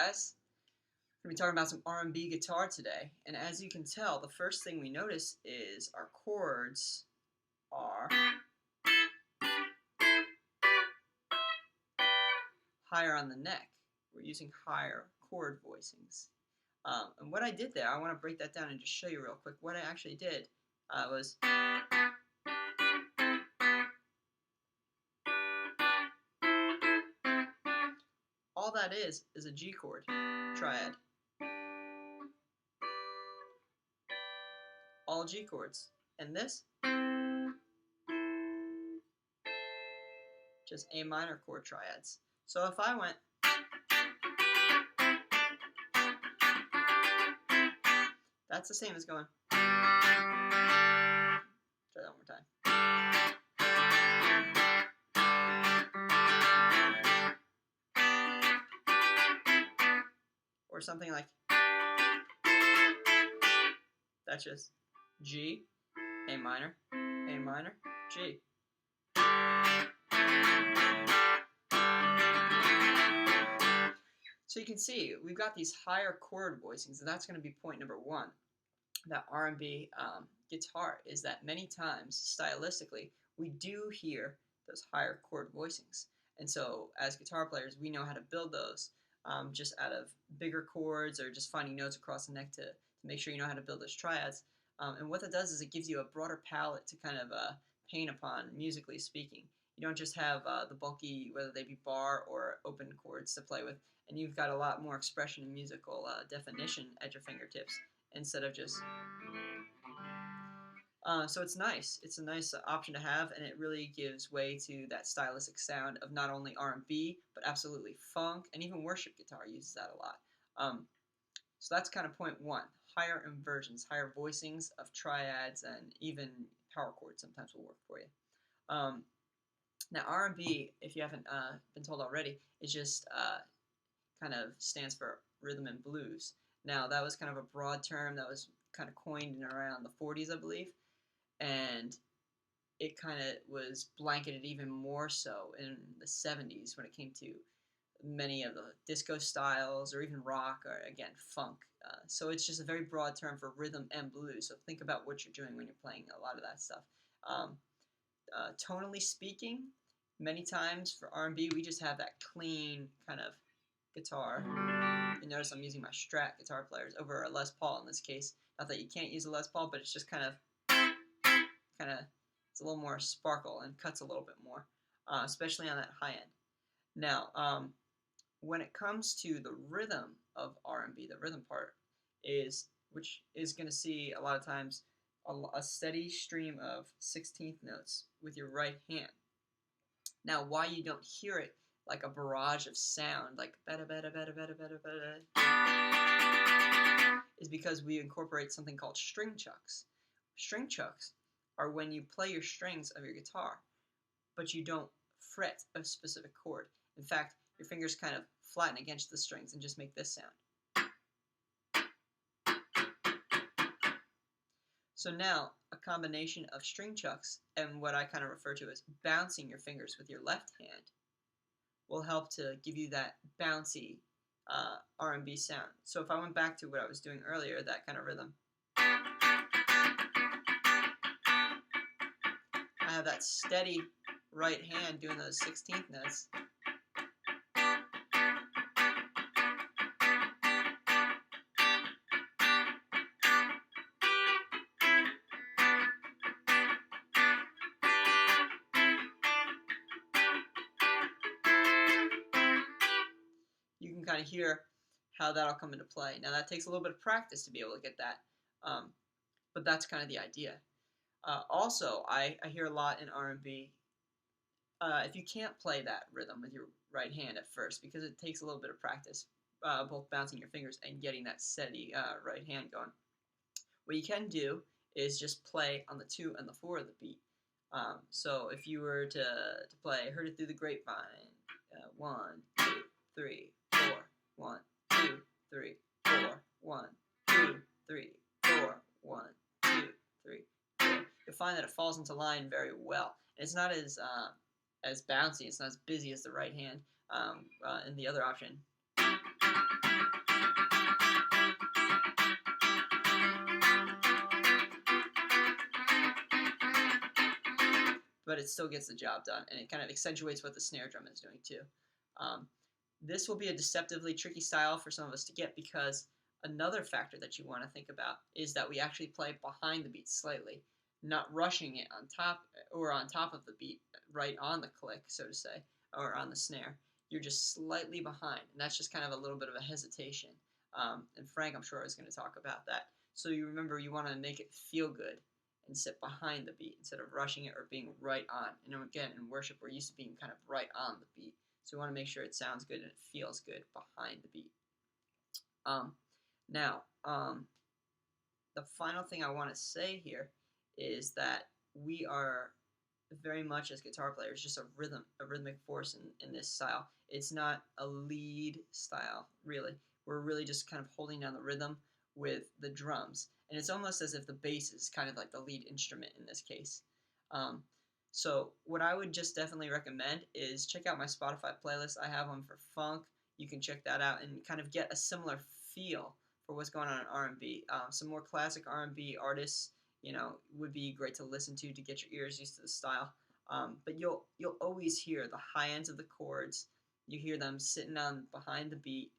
guys? We're going to be talking about some R&B guitar today. And as you can tell, the first thing we notice is our chords are higher on the neck. We're using higher chord voicings. And what I did there, I want to break that down and just show you real quick. What I actually did was all that is a G chord triad. All G chords. And this, just A minor chord triads. So if I went, that's the same as going. Try that one more time. Or something like, that's just G, A minor, G. So you can see we've got these higher chord voicings, and that's going to be point number one. That R&B guitar is that many times stylistically we do hear those higher chord voicings, and so as guitar players we know how to build those just out of bigger chords or just finding notes across the neck to make sure you know how to build those triads. And what that does is it gives you a broader palette to kind of paint upon musically speaking. You don't just have the bulky, whether they be bar or open chords to play with, and you've got a lot more expression and musical definition at your fingertips instead of just. So it's nice. It's a nice option to have, and it really gives way to that stylistic sound of not only R&B, but absolutely funk, and even worship guitar uses that a lot. So that's kind of point one. Higher inversions, higher voicings of triads, and even power chords sometimes will work for you. Now R&B, if you haven't been told already, is just kind of stands for rhythm and blues. Now that was kind of a broad term that was kind of coined in around the 40s, I believe, and it kind of was blanketed even more so in the 70s when it came to many of the disco styles or even rock or, again, funk. So it's just a very broad term for rhythm and blues. So think about what you're doing when you're playing a lot of that stuff. Tonally speaking, many times for R&B, we just have that clean kind of guitar. You notice I'm using my Strat guitar players over a Les Paul in this case. Not that you can't use a Les Paul, but it's just kind of, it's a little more sparkle and cuts a little bit more, especially on that high end. Now, when it comes to the rhythm of R&B, the rhythm part is, which is going to see a lot of times a steady stream of 16th notes with your right hand. Now, why you don't hear it like a barrage of sound, like bada bada bada bada bada bada, is because we incorporate something called string chucks. String chucks are when you play your strings of your guitar, but you don't fret a specific chord. In fact, your fingers kind of flatten against the strings and just make this sound. So now, a combination of string chucks and what I kind of refer to as bouncing your fingers with your left hand will help to give you that bouncy R&B sound. So if I went back to what I was doing earlier, that kind of rhythm, I have that steady right hand doing those 16th notes. You can kind of hear how that'll come into play. Now that takes a little bit of practice to be able to get that, but that's kind of the idea. Also, I hear a lot in R&B, if you can't play that rhythm with your right hand at first, because it takes a little bit of practice, both bouncing your fingers and getting that steady right hand going, what you can do is just play on the 2 and the 4 of the beat. So if you were to play Heard It Through the Grapevine, 1, 2, 3, 4, 1, 2, 3, 4, 1, 2, 3, 4, 1, 2, 3, 4. You'll find that it falls into line very well. It's not as bouncy, it's not as busy as the right hand in the other option. But it still gets the job done, and it kind of accentuates what the snare drum is doing too. Um, this will be a deceptively tricky style for some of us to get because another factor that you want to think about is that we actually play behind the beat slightly, not rushing it on top or on top of the beat, right on the click, so to say, or on the snare. You're just slightly behind, and that's just kind of a little bit of a hesitation. And Frank, I'm sure, is going to talk about that. So you remember you want to make it feel good and sit behind the beat instead of rushing it or being right on. And again, in worship, we're used to being kind of right on the beat. So we want to make sure it sounds good and it feels good behind the beat. Now, the final thing I want to say here is that we are very much as guitar players just a rhythmic force in this style. It's not a lead style, really. We're really just kind of holding down the rhythm with the drums. And it's almost as if the bass is kind of like the lead instrument in this case. So what I would just definitely recommend is check out my Spotify playlist. I have one for funk. You can check that out and kind of get a similar feel for what's going on in R&B. Some more classic R&B artists, would be great to listen to get your ears used to the style. But you'll always hear the high ends of the chords. You hear them sitting on behind the beat.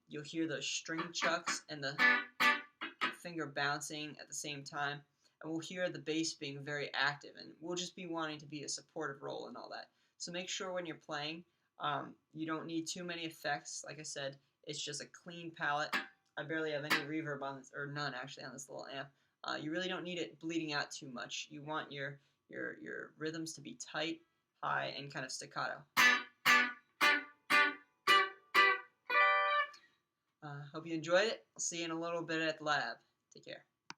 You'll hear the string chucks and the finger bouncing at the same time. And we'll hear the bass being very active, and we'll just be wanting to be a supportive role and all that. So make sure when you're playing, you don't need too many effects. Like I said, it's just a clean palette. I barely have any reverb on this, or none actually, on this little amp. You really don't need it bleeding out too much. You want your rhythms to be tight, high, and kind of staccato. Hope you enjoyed it. I'll see you in a little bit at the lab. Take care.